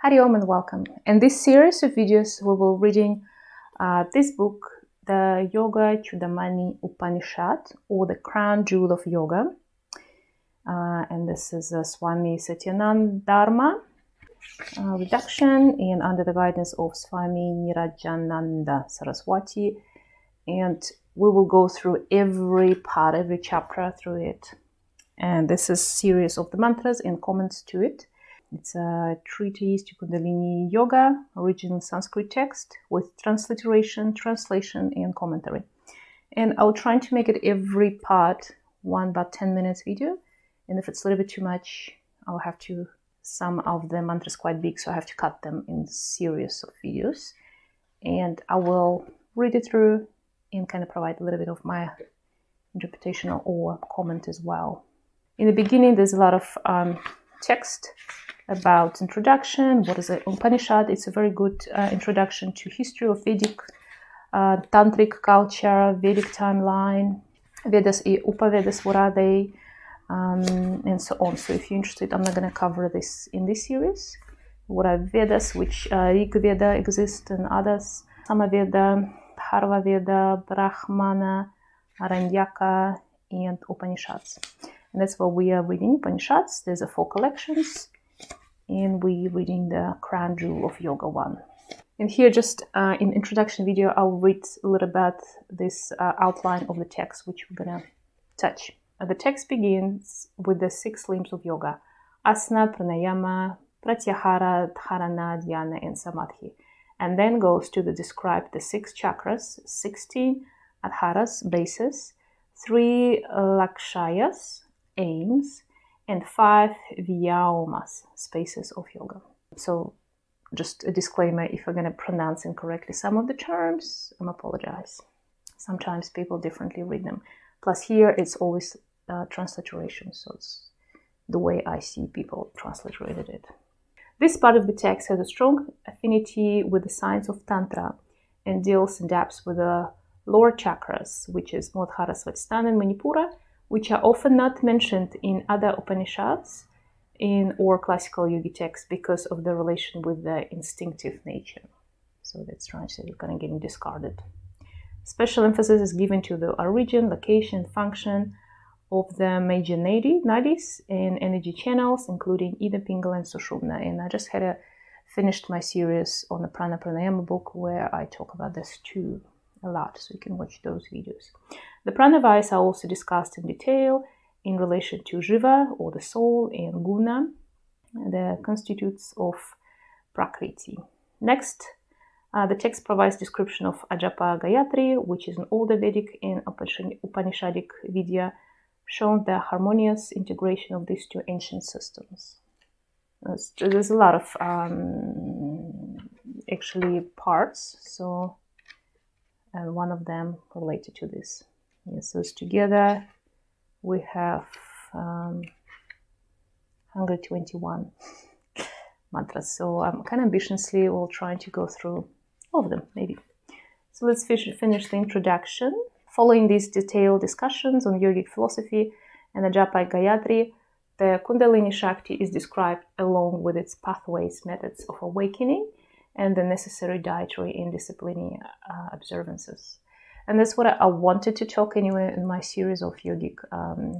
Hari Om and welcome. In this series of videos, we will be reading this book, the Yoga Chudamani Upanishad, or the crown jewel of yoga. And this is Swami Satyananda Dharma reduction, and under the guidance of Swami Nirajananda Saraswati. And we will go through every part, every chapter through it. And this is a series of the mantras and comments to it. It's a treatise to Kundalini Yoga, original Sanskrit text with transliteration, translation, and commentary. And I'll try to make it every part one about 10 minutes video. And if it's a little bit too much, I'll have to, some of the mantras quite big, so I have to cut them in series of videos. And I will read it through and kind of provide a little bit of my interpretation or comment as well. In the beginning, there's a lot of text about introduction. What is an Upanishad? It's a very good introduction to history of Vedic, Tantric culture, Vedic timeline, Vedas and Upavedas, what are they, and so on. So if you're interested, I'm not going to cover this in this series. What are Vedas, which Rig Veda exists and others, Samaveda, Tharva Veda, Brahmana, Aranyaka, and Upanishads. And that's what we are reading, Upanishads. There's 4 collections. And we're reading the crown jewel of yoga 1. And here, just in introduction video, I'll read a little bit this outline of the text, which we're gonna touch. The text begins with the 6 limbs of yoga: asana, pranayama, pratyahara, dharana, dhyana, and samadhi, and then goes to describe the 6 chakras, 16 adharas, bases, 3 lakshayas, aims, and 5 vyamas, spaces of yoga. So just a disclaimer, if I'm going to pronounce incorrectly some of the terms, I apologize. Sometimes people differently read them. Plus here it's always transliteration, so it's the way I see people transliterated it. This part of the text has a strong affinity with the science of Tantra and deals in depth with the lower chakras, which is Muladhara, Svadhisthana, and Manipura, which are often not mentioned in other Upanishads or classical yogi texts because of the relation with the instinctive nature. So that's right, so they're kind of getting discarded. Special emphasis is given to the origin, location, function of the major nadis and energy channels, including Ida, Pingala, and Sushumna. And I just finished my series on the Prana Pranayama book where I talk about this too a lot, so you can watch those videos. The pranavayas are also discussed in detail in relation to Jiva, or the soul, and Guna, the constitutes of Prakriti. Next, the text provides description of Ajapa Gayatri, which is an older Vedic and Upanishadic Vidya, showing the harmonious integration of these 2 ancient systems. There's a lot of actually parts, so and one of them related to this. Yes, so together we have 121 mantras. So I'm kind of ambitiously will try to go through all of them, maybe. So let's finish the introduction. Following these detailed discussions on yogic philosophy and the Japa Gayatri, the Kundalini Shakti is described along with its pathways, methods of awakening, and the necessary dietary and disciplinary observances. And that's what I wanted to talk anyway in my series of yogic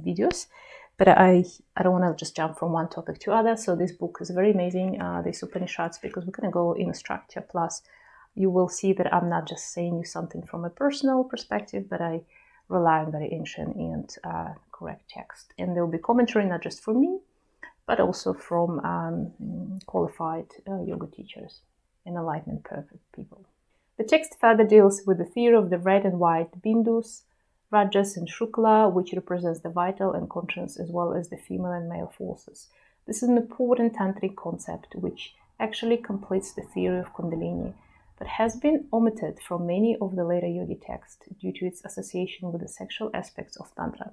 videos. But I don't want to just jump from one topic to other. So this book is very amazing, these Upanishads, because we're going to go in a structure. Plus, you will see that I'm not just saying you something from a personal perspective, but I rely on very ancient and correct text. And there will be commentary not just from me, but also from qualified yoga teachers and enlightenment perfect people. The text further deals with the theory of the red and white bindus, rajas and shukla, which represents the vital and conscious as well as the female and male forces. This is an important tantric concept which actually completes the theory of kundalini, but has been omitted from many of the later yogi texts due to its association with the sexual aspects of tantra.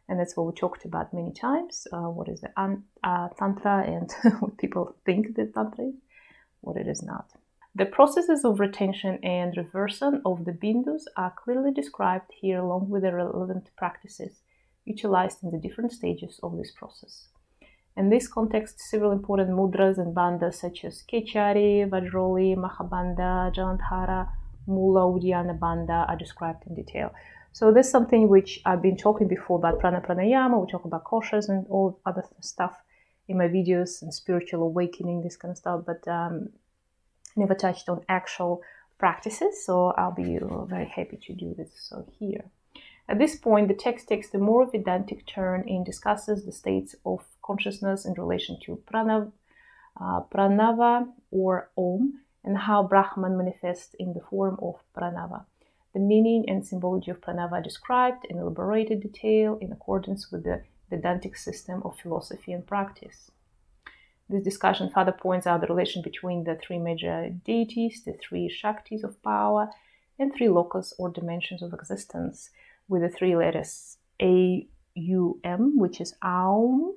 And that's what we talked about many times. What is the tantra and what people think that tantra is, what it is not. The processes of retention and reversion of the bindus are clearly described here along with the relevant practices utilized in the different stages of this process. In this context, several important mudras and bandhas such as Kechari, Vajroli, Mahabandha, Jalandhara, Mula, Uddiyana Bandha are described in detail. So this is something which I've been talking before about prana pranayama. We talk about koshas and all other stuff in my videos and spiritual awakening, this kind of stuff, but never touched on actual practices. So I'll be very happy to do this so here. At this point, the text takes a more vedantic turn and discusses the states of consciousness in relation to pranava or om, and how Brahman manifests in the form of pranava. The meaning and symbology of pranava are described in elaborated detail in accordance with the vedantic system of philosophy and practice. This discussion further points out the relation between the three major deities, the three shaktis of power, and three lokas or dimensions of existence, with the three letters A-U-M, which is Aum,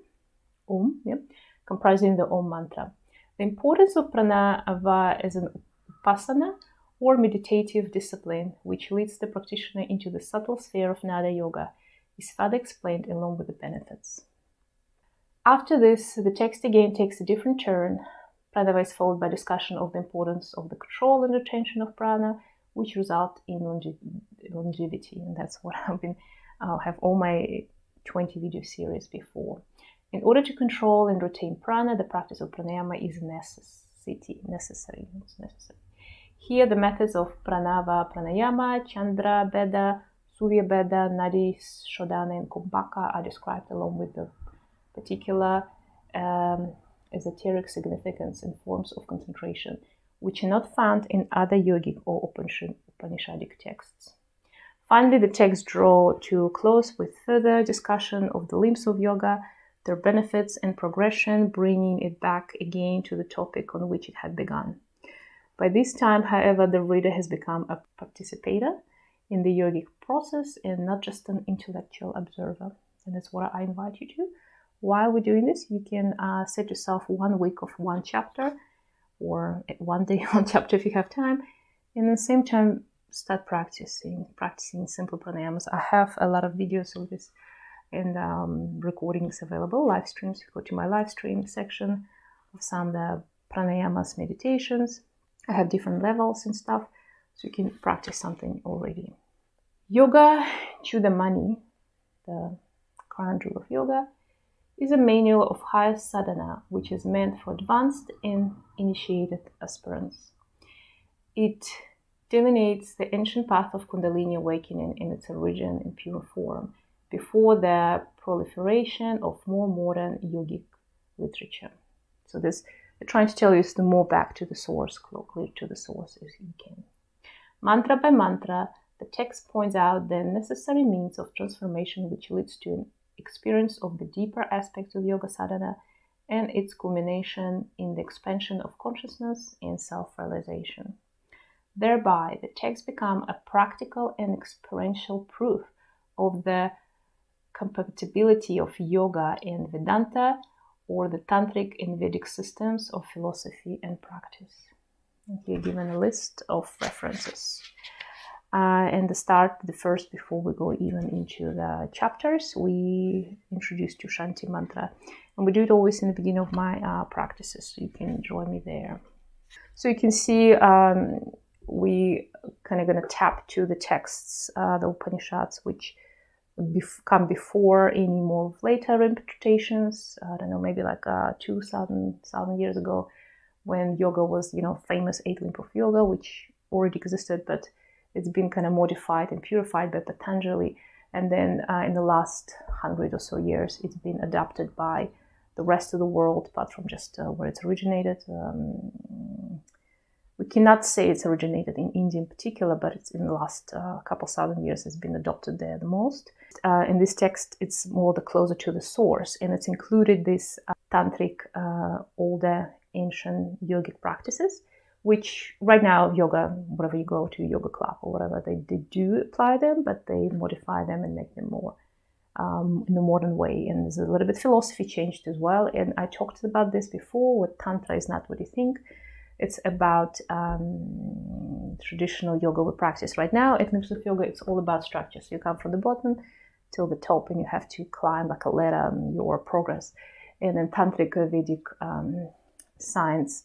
comprising the Om mantra. The importance of pranava as an upasana or meditative discipline, which leads the practitioner into the subtle sphere of Nada Yoga, is further explained along with the benefits. After this, the text again takes a different turn. Pranava is followed by discussion of the importance of the control and retention of prana, which result in longevity, and that's what have all my 20 video series before. In order to control and retain prana, the practice of pranayama is necessary. Here, the methods of pranava, pranayama, chandra, beda, surya beda, nadi, shodhana, and kumbhaka are described along with the particular esoteric significance and forms of concentration, which are not found in other yogic or Upanishadic texts. Finally, the text draw to a close with further discussion of the limbs of yoga, their benefits and progression, bringing it back again to the topic on which it had begun. By this time, however, the reader has become a participator in the yogic process and not just an intellectual observer. And that's what I invite you to. While we're doing this, you can set yourself 1 week of one chapter, or one day one chapter if you have time, and at the same time start practicing simple pranayamas. I have a lot of videos of this and recordings available, live streams. You go to my live stream section of some of the pranayamas, meditations. I have different levels and stuff, so you can practice something already. Yoga Chudamani, the crown jewel of yoga, is a manual of higher sadhana, which is meant for advanced and initiated aspirants. It delineates the ancient path of kundalini awakening in its origin in pure form, before the proliferation of more modern yogic literature. So this, they're trying to tell you, is the more back to the source, clear to the source as you can. Mantra by mantra, the text points out the necessary means of transformation which leads to an experience of the deeper aspects of yoga sadhana and its culmination in the expansion of consciousness and self-realization. Thereby, the text becomes a practical and experiential proof of the compatibility of yoga and Vedanta, or the Tantric and Vedic systems of philosophy and practice. And here given a list of references. And the first, before we go even into the chapters, we introduce to Shanti Mantra. And we do it always in the beginning of my practices, so you can join me there. So you can see we kind of going to tap to the texts, the Upanishads, which come before any more later interpretations. I don't know, maybe like 2,000 years ago, when yoga was, famous 8 limb of yoga, which already existed, but it's been kind of modified and purified by Patanjali. And then in the last 100 or so years, it's been adopted by the rest of the world, apart from just where it's originated. We cannot say it's originated in India in particular, but it's in the last couple thousand years has been adopted there the most. In this text, it's more the closer to the source, and it's included this tantric, older, ancient yogic practices, which right now yoga, wherever you go to a yoga club or whatever, they do apply them, but they modify them and make them more in a modern way. And there's a little bit philosophy changed as well. And I talked about this before, with Tantra is not what you think. It's about traditional yoga we practice right now. In terms of yoga, it's all about structure. So you come from the bottom till the top and you have to climb like a ladder your progress. And in Tantric Vedic science,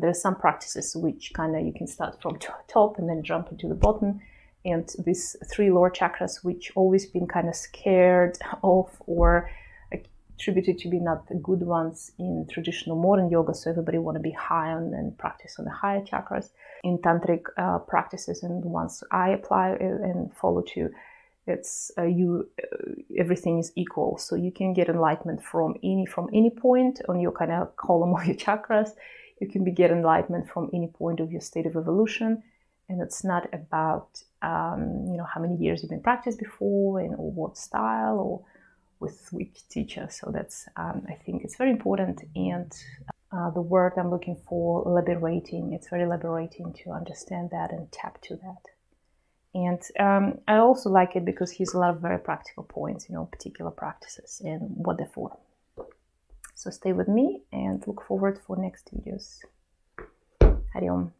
there are some practices which kind of you can start from top and then jump into the bottom. And these 3 lower chakras, which always been kind of scared of or attributed to be not the good ones in traditional modern yoga, so everybody want to be high on and practice on the higher chakras. In tantric practices and the ones I apply and follow too, it's everything is equal, so you can get enlightenment from any point on your kind of column of your chakras. You can get enlightenment from any point of your state of evolution, and it's not about how many years you've been practiced before and or what style or with which teacher. So that's I think it's very important, and the word I'm looking for, liberating. It's very liberating to understand that and tap to that. And I also like it because he's a lot of very practical points, particular practices and what they're for. So stay with me and look forward for next videos. Hari Om.